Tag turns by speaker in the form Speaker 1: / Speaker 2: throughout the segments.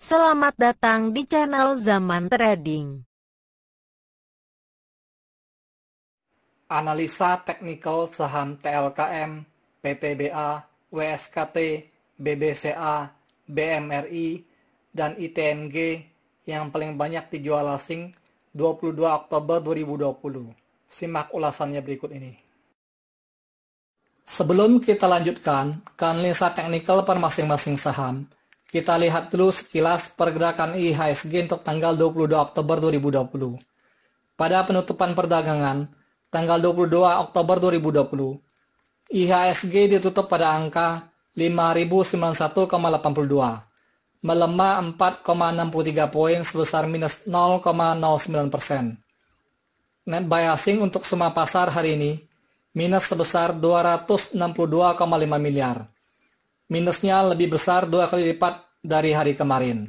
Speaker 1: Selamat datang di channel Zaman Trading.
Speaker 2: Analisa teknikal saham TLKM, PTBA, WSKT, BBCA, BMRI, dan ITNG yang paling banyak dijual asing 22 Oktober 2020. Simak ulasannya berikut ini. Sebelum kita lanjutkan ke analisa teknikal per masing-masing saham, kita lihat dulu sekilas pergerakan IHSG untuk tanggal 22 Oktober 2020. Pada penutupan perdagangan, tanggal 22 Oktober 2020, IHSG ditutup pada angka 5.091,82, melemah 4,63 poin sebesar minus 0,09%. Net buy asing untuk semua pasar hari ini minus sebesar 262,5 miliar. Minusnya lebih besar 2 kali lipat dari hari kemarin.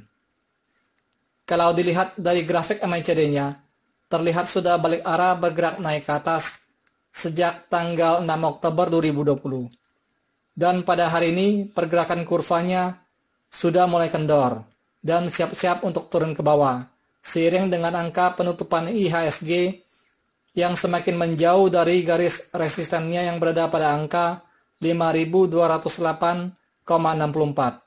Speaker 2: Kalau dilihat dari grafik MACD-nya, terlihat sudah balik arah bergerak naik ke atas sejak tanggal 6 Oktober 2020. Dan pada hari ini pergerakan kurvanya sudah mulai kendor dan siap-siap untuk turun ke bawah, seiring dengan angka penutupan IHSG yang semakin menjauh dari garis resistennya yang berada pada angka 5.208,64.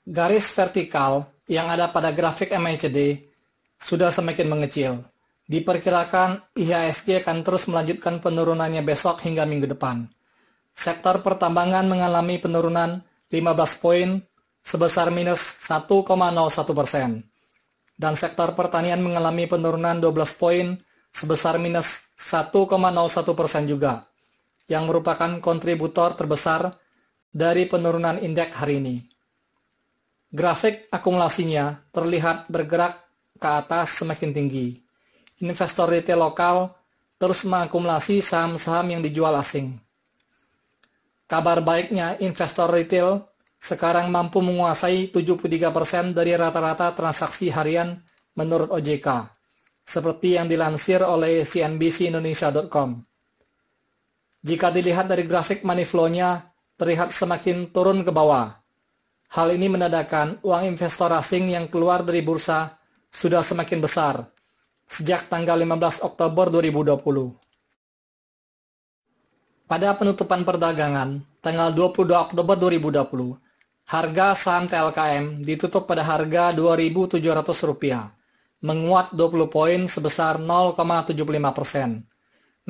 Speaker 2: Garis vertikal yang ada pada grafik MACD sudah semakin mengecil. Diperkirakan IHSG akan terus melanjutkan penurunannya besok hingga minggu depan. Sektor pertambangan mengalami penurunan 15 poin sebesar minus 1,01%. Dan sektor pertanian mengalami penurunan 12 poin sebesar minus 1,01% juga, yang merupakan kontributor terbesar dari penurunan indeks hari ini. Grafik akumulasinya terlihat bergerak ke atas semakin tinggi. Investor retail lokal terus mengakumulasi saham-saham yang dijual asing. Kabar baiknya, investor retail sekarang mampu menguasai 73% dari rata-rata transaksi harian menurut OJK, seperti yang dilansir oleh CNBC-Indonesia.com. Jika dilihat dari grafik money flow-nya, terlihat semakin turun ke bawah. Hal ini menandakan uang investor asing yang keluar dari bursa sudah semakin besar sejak tanggal 15 Oktober 2020. Pada penutupan perdagangan tanggal 22 Oktober 2020, harga saham TLKM ditutup pada harga Rp2.700, menguat 20 poin sebesar 0,75%.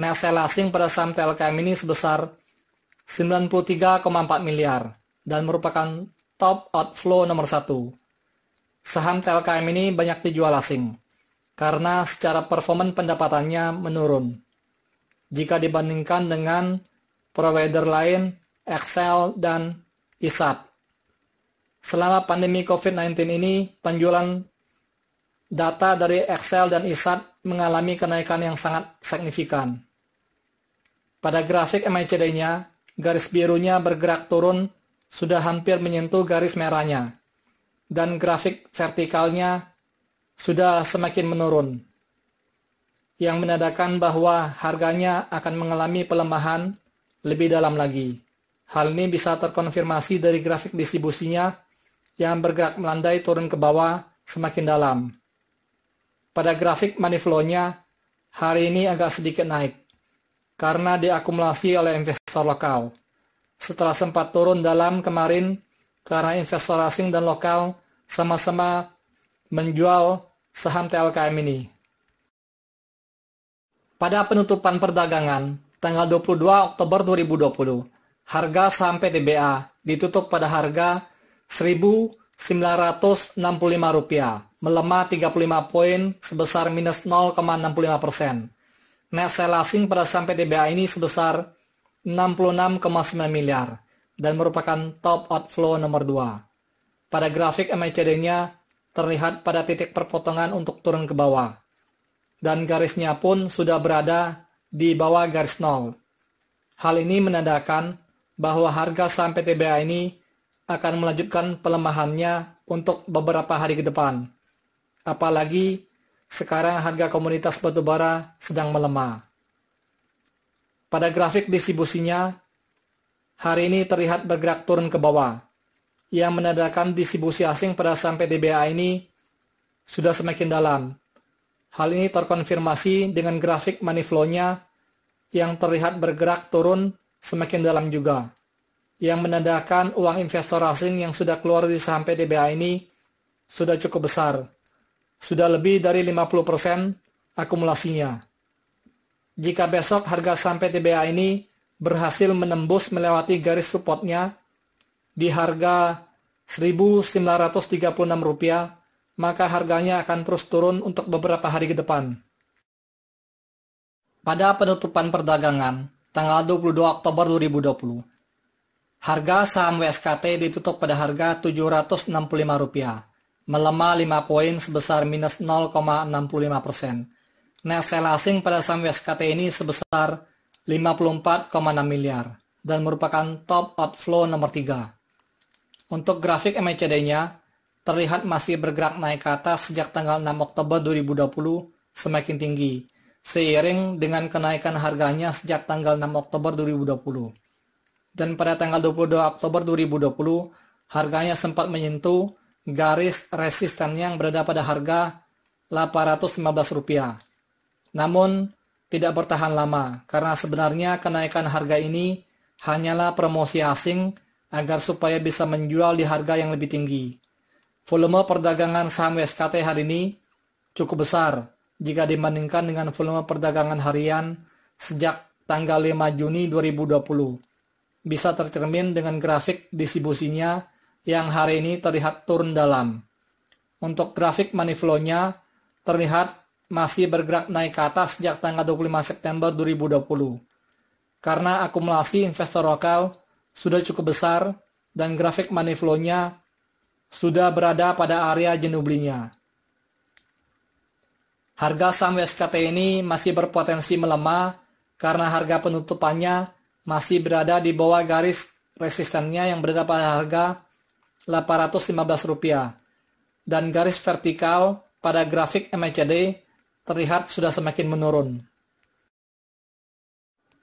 Speaker 2: Net sell asing pada saham TLKM ini sebesar 93,4 miliar dan merupakan top outflow nomor 1. Saham TLKM ini banyak dijual asing karena secara performan pendapatannya menurun jika dibandingkan dengan provider lain, Excel dan ISAT. Selama pandemi COVID-19 ini, penjualan data dari Excel dan ISAT mengalami kenaikan yang sangat signifikan. Pada grafik MACD-nya, garis birunya bergerak turun sudah hampir menyentuh garis merahnya, dan grafik vertikalnya sudah semakin menurun, yang menandakan bahwa harganya akan mengalami pelemahan lebih dalam lagi. Hal ini bisa terkonfirmasi dari grafik distribusinya yang bergerak melandai turun ke bawah semakin dalam. Pada grafik money flow-nya, hari ini agak sedikit naik karena diakumulasi oleh investor lokal. Setelah sempat turun dalam kemarin karena investor asing dan lokal sama-sama menjual saham TLKM ini. Pada penutupan perdagangan tanggal 22 Oktober 2020, harga saham PTBA ditutup pada harga Rp1.965, melemah 35 poin sebesar minus 0,65%. Net sell asing pada saham PTBA ini sebesar 66,9 miliar dan merupakan top outflow nomor 2. Pada grafik MACD-nya terlihat pada titik perpotongan untuk turun ke bawah, dan garisnya pun sudah berada di bawah garis nol. Hal ini menandakan bahwa harga saham PTBA ini akan melanjutkan pelemahannya untuk beberapa hari ke depan. Apalagi sekarang harga komoditas batubara sedang melemah. Pada grafik distribusinya, hari ini terlihat bergerak turun ke bawah. yang menandakan distribusi asing pada saham PTBA ini sudah semakin dalam. Hal ini terkonfirmasi dengan grafik money flow-nya yang terlihat bergerak turun semakin dalam juga, yang menandakan uang investor asing yang sudah keluar di saham PTBA ini sudah cukup besar, sudah lebih dari 50% akumulasinya. Jika besok harga saham PTBA ini berhasil menembus melewati garis supportnya di harga Rp1.936, maka harganya akan terus turun untuk beberapa hari ke depan. Pada penutupan perdagangan tanggal 22 Oktober 2020, harga saham WSKT ditutup pada harga Rp765, melemah 5 poin sebesar minus 0,65%. Net sell asing pada saham WSKT ini sebesar 54,6 miliar dan merupakan top outflow nomor 3. Untuk grafik MACD-nya, terlihat masih bergerak naik ke atas sejak tanggal 6 Oktober 2020 semakin tinggi, seiring dengan kenaikan harganya sejak tanggal 6 Oktober 2020. Dan pada tanggal 22 Oktober 2020, harganya sempat menyentuh garis resisten yang berada pada harga Rp815. Namun, tidak bertahan lama, karena sebenarnya kenaikan harga ini hanyalah promosi asing agar supaya bisa menjual di harga yang lebih tinggi. Volume perdagangan saham WSKT hari ini cukup besar jika dibandingkan dengan volume perdagangan harian sejak tanggal 5 Juni 2020. Bisa tercermin dengan grafik distribusinya yang hari ini terlihat turun dalam. Untuk grafik money flow-nya terlihat masih bergerak naik ke atas sejak tanggal 25 September 2020. Karena akumulasi investor lokal sudah cukup besar dan grafik money flow-nya sudah berada pada area jenuh belinya. Harga saham WSKT ini masih berpotensi melemah karena harga penutupannya masih berada di bawah garis resistennya yang berada pada harga Rp815 dan garis vertikal pada grafik MACD terlihat sudah semakin menurun.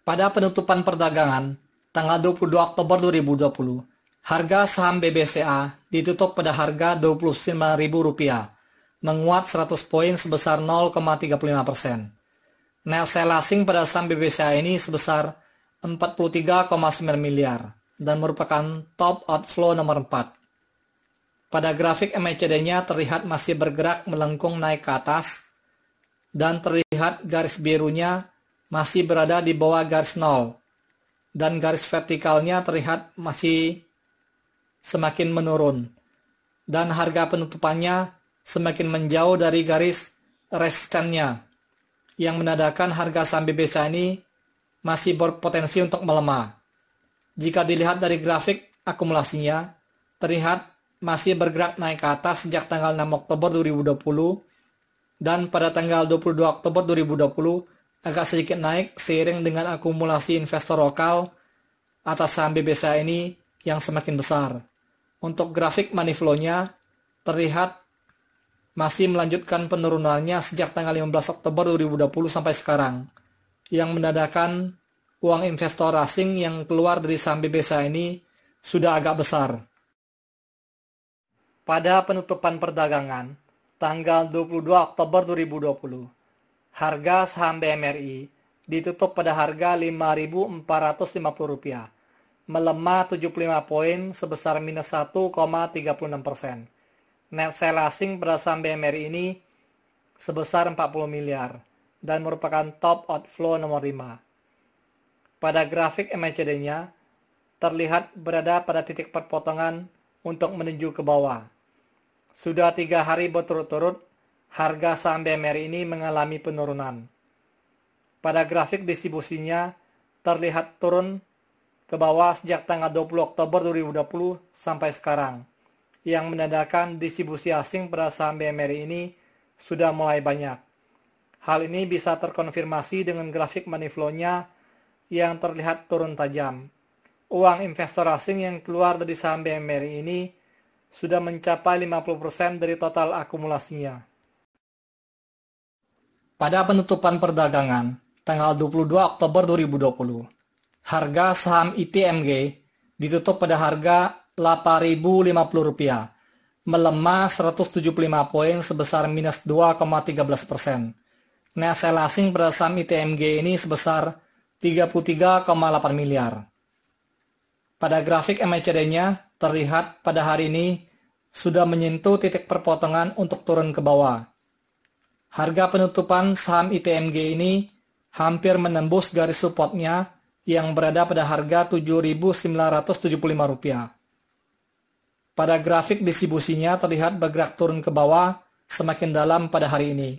Speaker 2: Pada penutupan perdagangan tanggal 22 Oktober 2020, harga saham BBCA ditutup pada harga Rp25.000, menguat 100 poin sebesar 0,35%. Net sell asing pada saham BBCA ini sebesar 43,9 miliar dan merupakan top outflow nomor 4. Pada grafik MACD-nya terlihat masih bergerak melengkung naik ke atas dan terlihat garis birunya masih berada di bawah garis 0 dan garis vertikalnya terlihat masih semakin menurun dan harga penutupannya semakin menjauh dari garis resistennya yang menandakan harga saham BBCA ini masih berpotensi untuk melemah. Jika dilihat dari grafik akumulasinya, terlihat masih bergerak naik ke atas sejak tanggal 6 Oktober 2020 dan pada tanggal 22 Oktober 2020 agak sedikit naik seiring dengan akumulasi investor lokal atas saham BBCA ini yang semakin besar. Untuk grafik money flow-nya terlihat masih melanjutkan penurunannya sejak tanggal 15 Oktober 2020 sampai sekarang, yang menandakan uang investor asing yang keluar dari saham BBCA ini sudah agak besar. Pada penutupan perdagangan tanggal 22 Oktober 2020, harga saham BMRI ditutup pada harga Rp5.450, melemah 75 poin sebesar minus 1,36%. Net sell asing pada saham BMRI ini sebesar 40 miliar dan merupakan top outflow nomor 5. Pada grafik MACD-nya terlihat berada pada titik perpotongan untuk menuju ke bawah. Sudah 3 hari berturut-turut harga saham BMRI ini mengalami penurunan. Pada grafik distribusinya terlihat turun ke bawah sejak tanggal 20 Oktober 2020 sampai sekarang, yang menandakan distribusi asing pada saham BMRI ini sudah mulai banyak. Hal ini bisa terkonfirmasi dengan grafik money flow-nya yang terlihat turun tajam. Uang investor asing yang keluar dari saham BMRI ini sudah mencapai 50% dari total akumulasinya. Pada penutupan perdagangan tanggal 22 Oktober 2020, harga saham ITMG ditutup pada harga Rp8.050, melemah 175 poin sebesar minus 2,13%. Net sell asing pada saham ITMG ini sebesar 33,8 miliar. Pada grafik MACD-nya terlihat pada hari ini sudah menyentuh titik perpotongan untuk turun ke bawah. Harga penutupan saham ITMG ini hampir menembus garis supportnya yang berada pada harga Rp7.975. Pada grafik distribusinya terlihat bergerak turun ke bawah semakin dalam pada hari ini,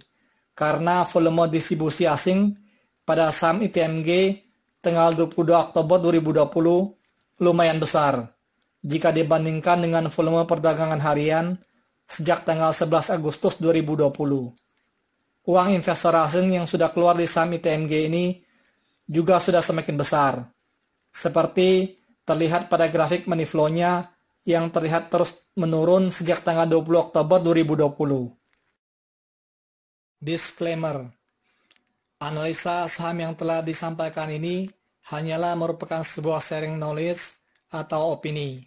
Speaker 2: karena volume distribusi asing pada saham ITMG tanggal 22 Oktober 2020 lumayan besar jika dibandingkan dengan volume perdagangan harian sejak tanggal 11 Agustus 2020. Uang investor asing yang sudah keluar di saham ITMG ini juga sudah semakin besar, seperti terlihat pada grafik money flow-nya yang terlihat terus menurun sejak tanggal 20 Oktober 2020. Disclaimer: analisa saham yang telah disampaikan ini hanyalah merupakan sebuah sharing knowledge atau opini,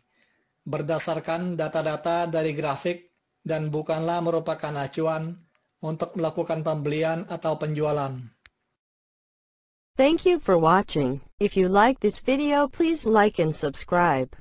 Speaker 2: berdasarkan data-data dari grafik dan bukanlah merupakan acuan untuk melakukan pembelian atau penjualan.
Speaker 1: Thank you for watching. If you like this video, please like and subscribe.